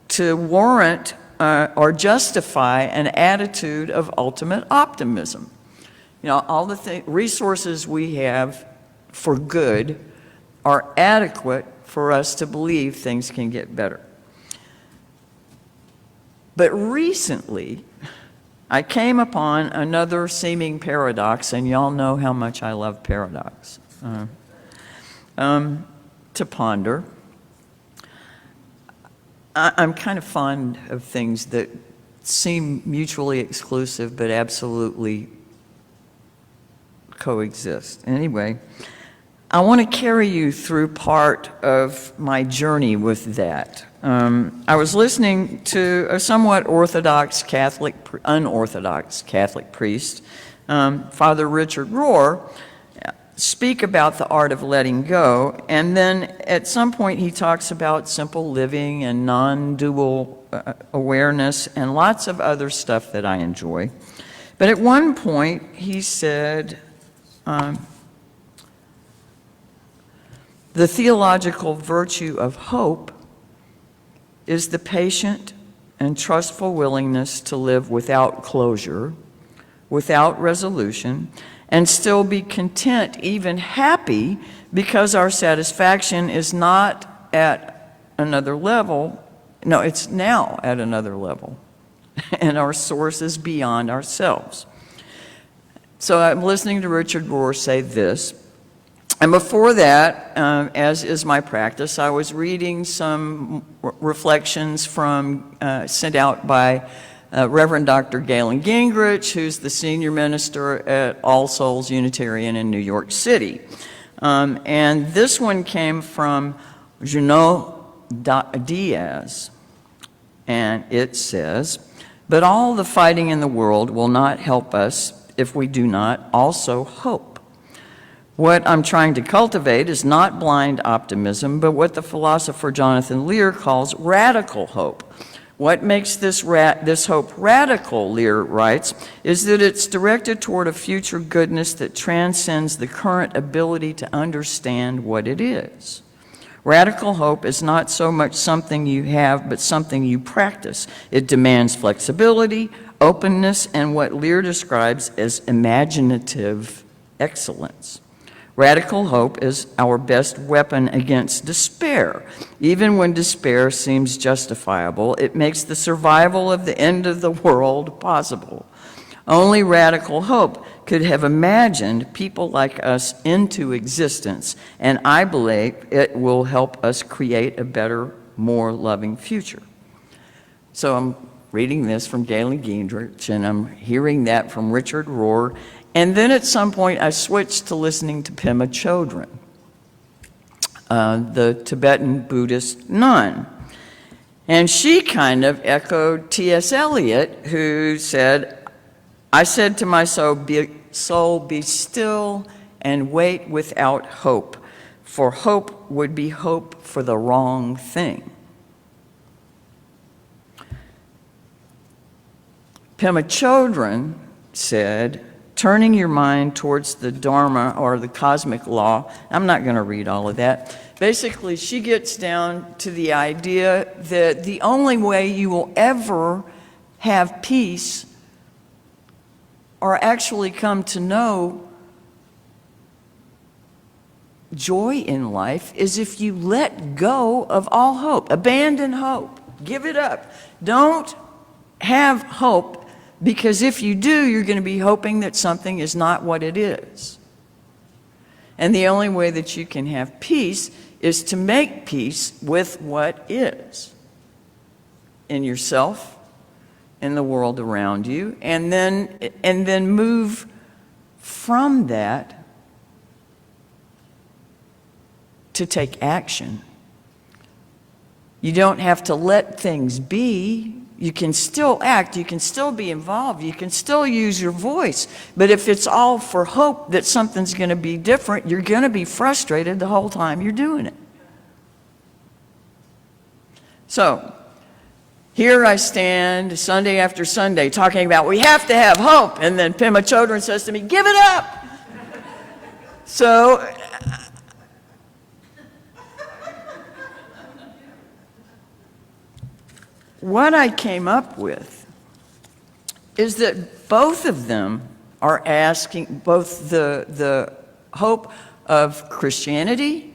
to warrant or justify an attitude of ultimate optimism. You know, all the resources we have for good are adequate for us to believe things can get better. But recently, I came upon another seeming paradox, and y'all know how much I love paradox, to ponder. I'm kind of fond of things that seem mutually exclusive but absolutely coexist. Anyway, I want to carry you through part of my journey with that. I was listening to a somewhat unorthodox Catholic priest, Father Richard Rohr, speak about the art of letting go, and then at some point he talks about simple living and non-dual awareness and lots of other stuff that I enjoy. But at one point he said, the theological virtue of hope is the patient and trustful willingness to live without closure, without resolution, and still be content, even happy, because our satisfaction is not at another level. No, it's now at another level, and our source is beyond ourselves. So I'm listening to Richard Rohr say this. And before that, as is my practice, I was reading some reflections from sent out by Reverend Dr. Galen Gingrich, who's the senior minister at All Souls Unitarian in New York City. And this one came from Junot Diaz, and it says, "But all the fighting in the world will not help us if we do not also hope. What I'm trying to cultivate is not blind optimism, but what the philosopher Jonathan Lear calls radical hope. What makes this hope radical," Lear writes, "is that it's directed toward a future goodness that transcends the current ability to understand what it is. Radical hope is not so much something you have, but something you practice. It demands flexibility, openness, and what Lear describes as imaginative excellence. Radical hope is our best weapon against despair. Even when despair seems justifiable, it makes the survival of the end of the world possible. Only radical hope could have imagined people like us into existence, and I believe it will help us create a better, more loving future." So I'm reading this from Galen Gingrich, and I'm hearing that from Richard Rohr. And then at some point, I switched to listening to Pema Chodron, the Tibetan Buddhist nun. And she kind of echoed T.S. Eliot, who said, "I said to my soul, be still and wait without hope, for hope would be hope for the wrong thing." Pema Chodron said, "Turning your mind towards the Dharma or the cosmic law." I'm not going to read all of that. Basically, she gets down to the idea that the only way you will ever have peace or actually come to know joy in life is if you let go of all hope. Abandon hope. Give it up. Don't have hope, because if you do, you're going to be hoping that something is not what it is. And the only way that you can have peace is to make peace with what is in yourself, in the world around you, and then move from that to take action. You don't have to let things be. You can still act, you can still be involved, you can still use your voice. But if it's all for hope that something's going to be different, you're going to be frustrated the whole time you're doing it. So, Here I stand Sunday after Sunday talking about we have to have hope, and then Pema Chodron says to me, give it up. So what I came up with is that both of them are asking, both the hope of Christianity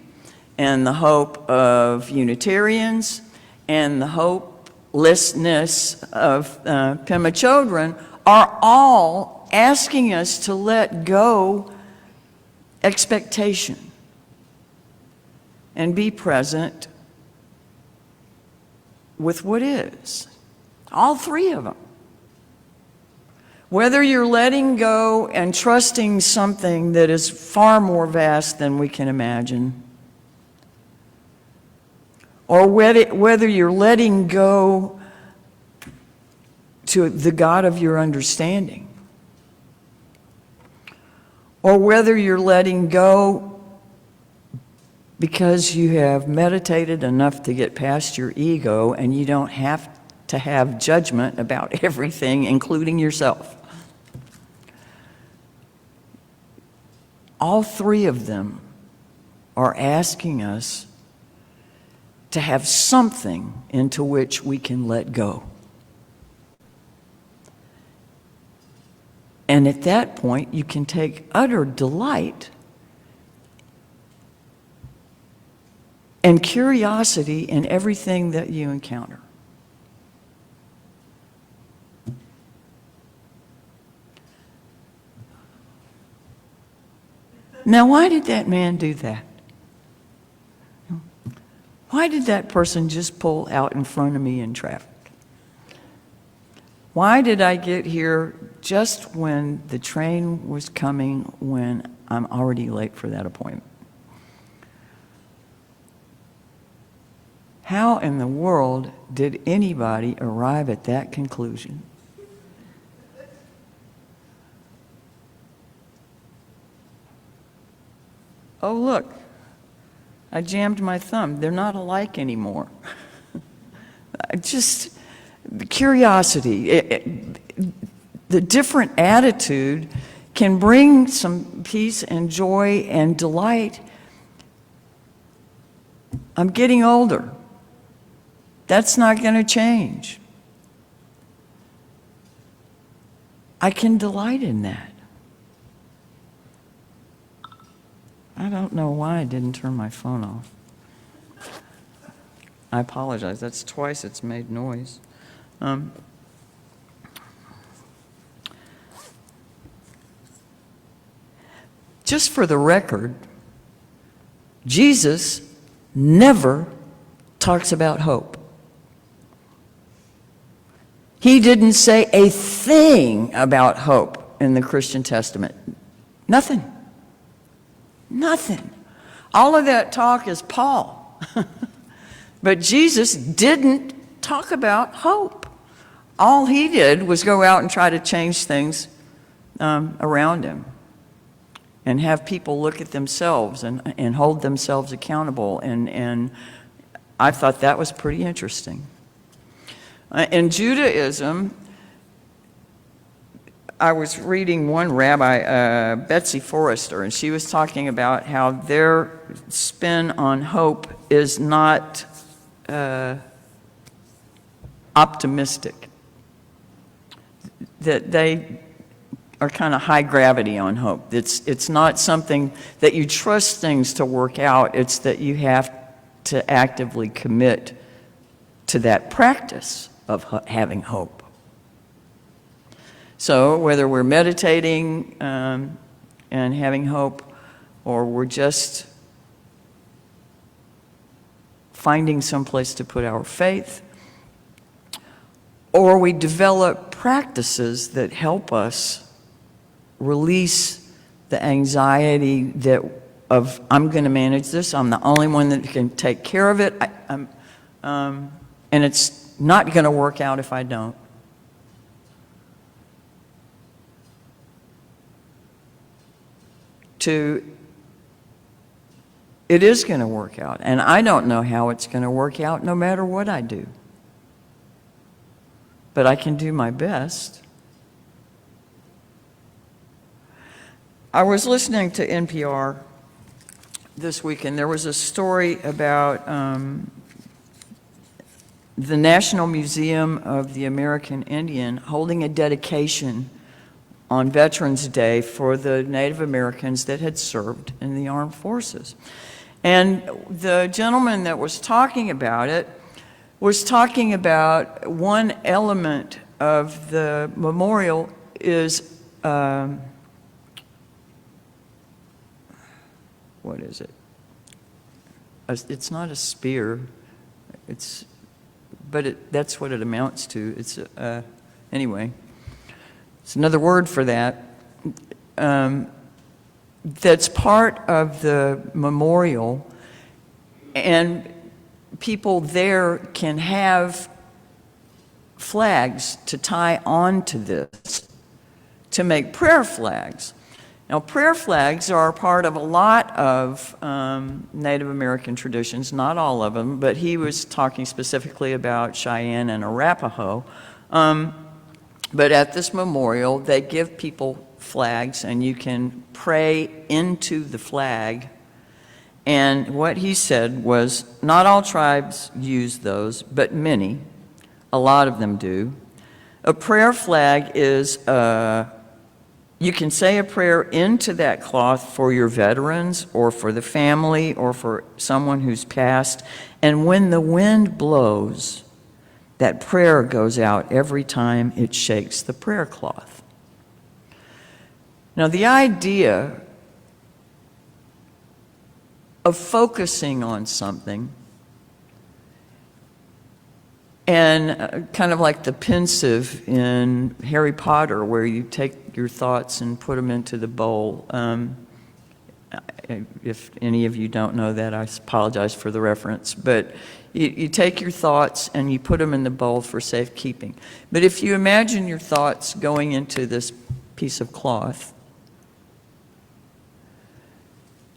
and the hope of Unitarians and the hopelessness of Pema Chodron are all asking us to let go expectation and be present with what is. All three of them. Whether you're letting go and trusting something that is far more vast than we can imagine, or whether you're letting go to the God of your understanding, or whether you're letting go because you have meditated enough to get past your ego and you don't have to have judgment about everything, including yourself. All three of them are asking us to have something into which we can let go. And at that point, you can take utter delight and curiosity in everything that you encounter. Now, why did that man do that? Why did that person just pull out in front of me in traffic? Why did I get here just when the train was coming, when I'm already late for that appointment? How in the world did anybody arrive at that conclusion? Oh, look, I jammed my thumb. They're not alike anymore. Just curiosity. The different attitude can bring some peace and joy and delight. I'm getting older. That's not going to change. I can delight in that. I don't know why I didn't turn my phone off. I apologize. That's twice it's made noise. Just for the record, Jesus never talks about hope. He didn't say a thing about hope in the Christian Testament. Nothing. Nothing. All of that talk is Paul. But Jesus didn't talk about hope. All he did was go out and try to change things around him and have people look at themselves and hold themselves accountable. And I thought that was pretty interesting. In Judaism, I was reading one rabbi, Betsy Forrester, and she was talking about how their spin on hope is not optimistic. That they are kind of high gravity on hope. It's not something that you trust things to work out. It's that you have to actively commit to that practice of having hope. So whether we're meditating and having hope, or we're just finding some place to put our faith, or we develop practices that help us release the anxiety that of I'm going to manage this, I'm the only one that can take care of it, and it's not going to work out if I don't. It is going to work out, and I don't know how it's going to work out no matter what I do. but I can do my best. I was listening to NPR this week, and there was a story about the National Museum of the American Indian holding a dedication on Veterans Day for the Native Americans that had served in the armed forces. And the gentleman that was talking about it was talking about one element of the memorial is, what is it? It's not a spear, but that's what it amounts to. It's, anyway, it's another word for that. That's part of the memorial, and people there can have flags to tie onto this to make prayer flags. Now, prayer flags are part of a lot of Native American traditions, not all of them, but he was talking specifically about Cheyenne and Arapaho. But at this memorial, they give people flags, and you can pray into the flag. And what he said was, not all tribes use those, but many. A lot of them do. A prayer flag is, you can say a prayer into that cloth for your veterans or for the family or for someone who's passed. And when the wind blows, that prayer goes out every time it shakes the prayer cloth. Now, the idea of focusing on something, and kind of like the pensive in Harry Potter, where you take your thoughts and put them into the bowl. If any of you don't know that, I apologize for the reference. But you take your thoughts and you put them in the bowl for safekeeping. But if you imagine your thoughts going into this piece of cloth,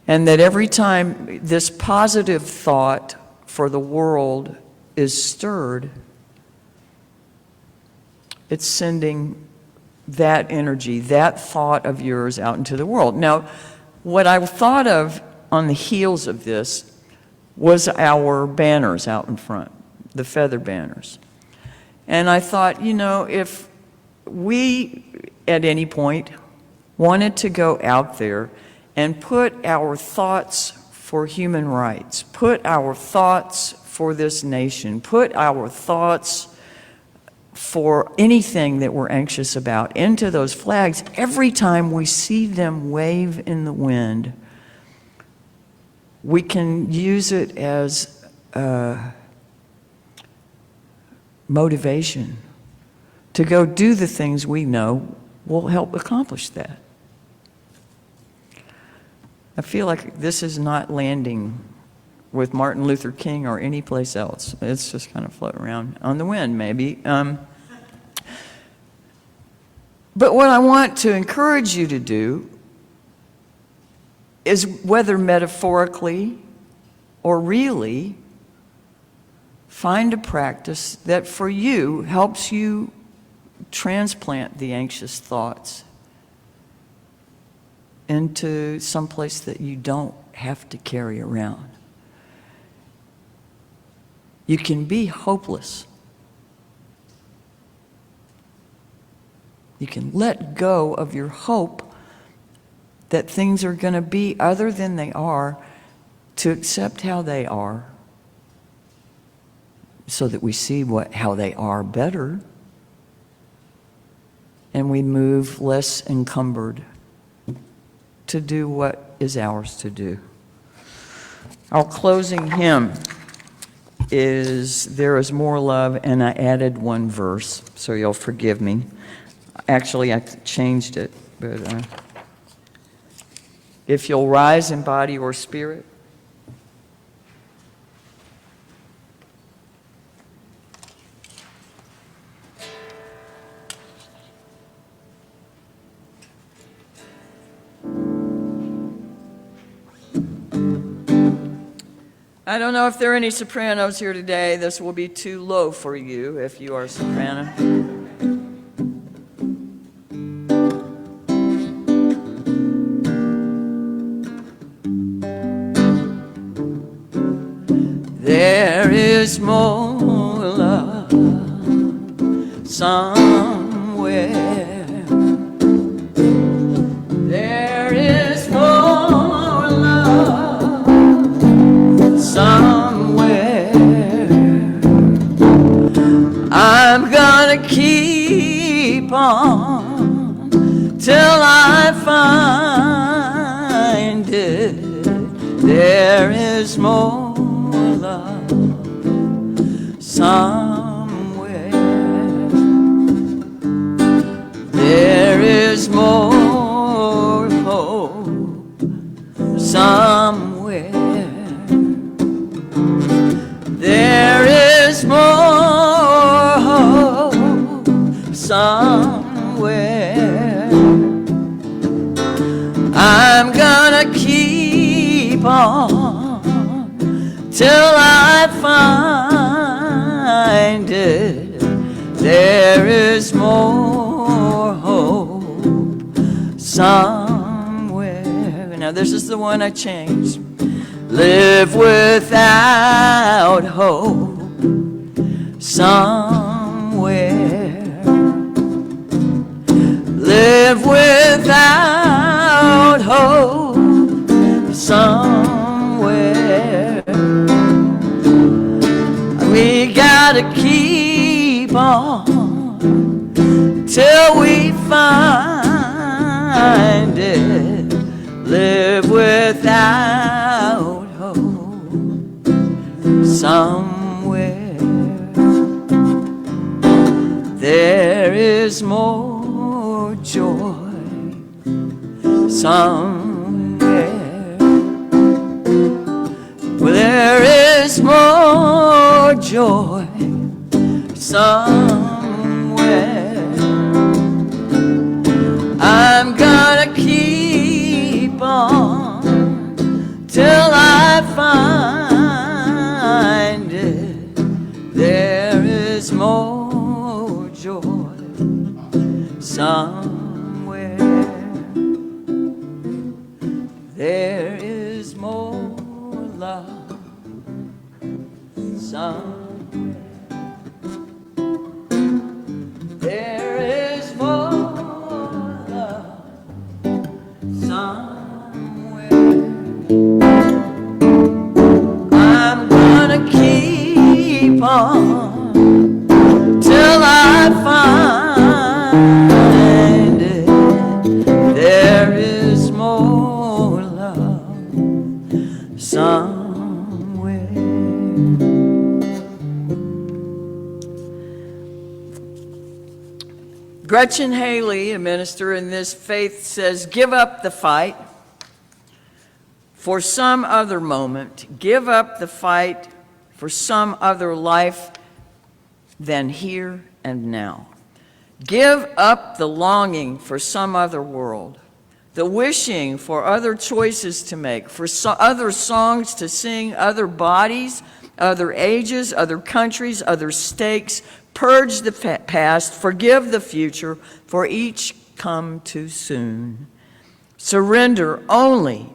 and that every time this positive thought for the world is stirred, it's sending that energy, that thought of yours out into the world. Now, what I thought of on the heels of this was our banners out in front, the feather banners. And I thought, you know, if we at any point wanted to go out there and put our thoughts for human rights, put our thoughts for this nation, put our thoughts for anything that we're anxious about into those flags, every time we see them wave in the wind, we can use it as motivation to go do the things we know will help accomplish that. I feel like this is not landing with Martin Luther King or any place else. It's just kind of floating around on the wind, maybe. But what I want to encourage you to do is, whether metaphorically or really, find a practice that for you helps you transplant the anxious thoughts into some place that you don't have to carry around. You can be hopeless. You can let go of your hope that things are going to be other than they are, to accept how they are, so that we see how they are better, and we move less encumbered to do what is ours to do. Our closing hymn is "There Is More Love," and I added one verse, so you'll forgive me. Actually, I changed it, but if you'll rise in body or spirit. I don't know if there are any sopranos here today. This will be too low for you if you are a soprano. There is more love somewhere. There is more love somewhere. I'm gonna keep on till I find it. There is more love somewhere. There is more hope somewhere. There is more hope somewhere. I'm gonna keep on till I find it. There is more hope somewhere. Now this is the one I changed. Live without hope somewhere. Live without hope somewhere. We gotta keep on till we find it. Live without hope somewhere. There is more joy somewhere. Well, there is more joy somewhere. I'm gonna keep on till I find it. There is more joy somewhere. There is more love somewhere. There is more love somewhere. I'm gonna keep on till I find it. There is more love somewhere. Gretchen Haley, a minister in this faith, says, give up the fight for some other moment. Give up the fight for some other life than here and now. Give up the longing for some other world, the wishing for other choices to make, for other songs to sing, other bodies, other ages, other countries, other stakes. Purge the past, forgive the future, for each come too soon. Surrender only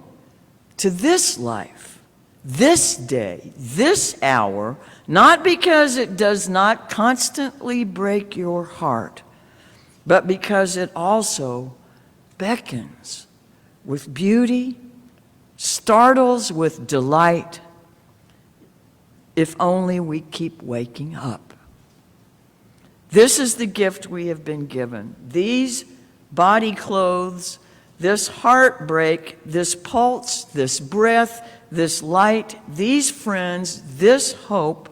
to this life, this day, this hour, not because it does not constantly break your heart, but because it also beckons with beauty, startles with delight, if only we keep waking up. This is the gift we have been given. These body clothes, this heartbreak, this pulse, this breath, this light, these friends, this hope.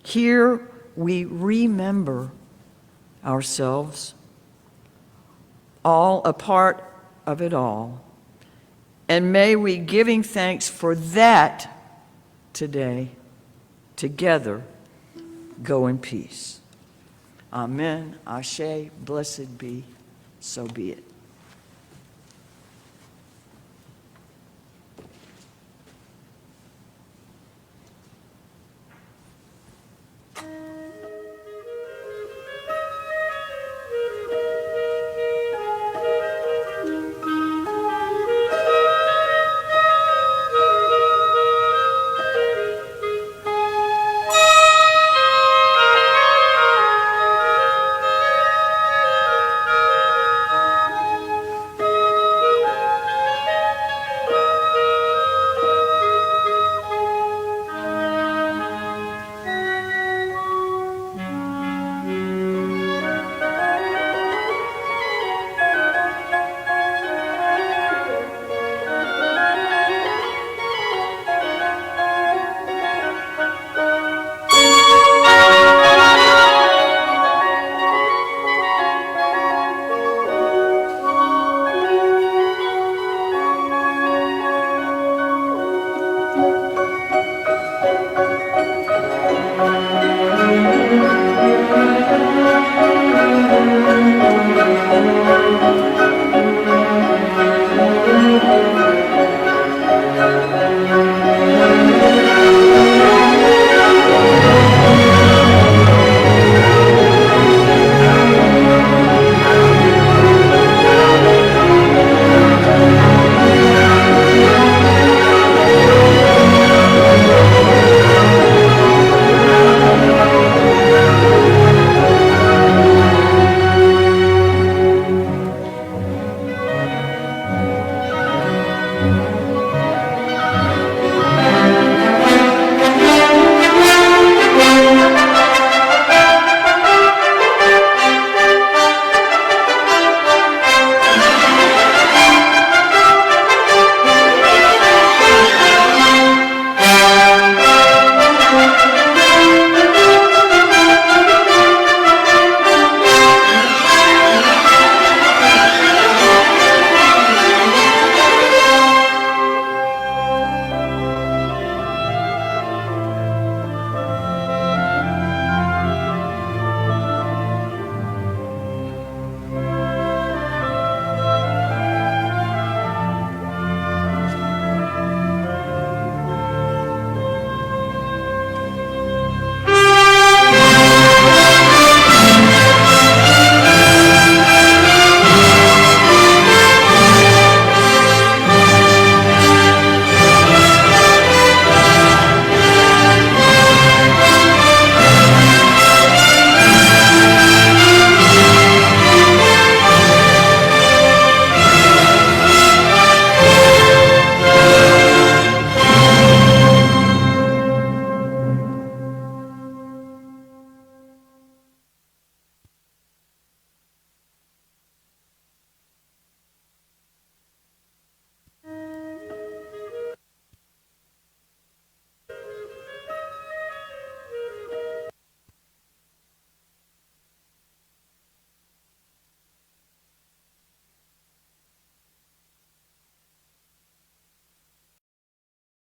Here we remember ourselves, all a part of it all. And may we, giving thanks for that today, together, go in peace. Amen. Ashe. Blessed be. So be it.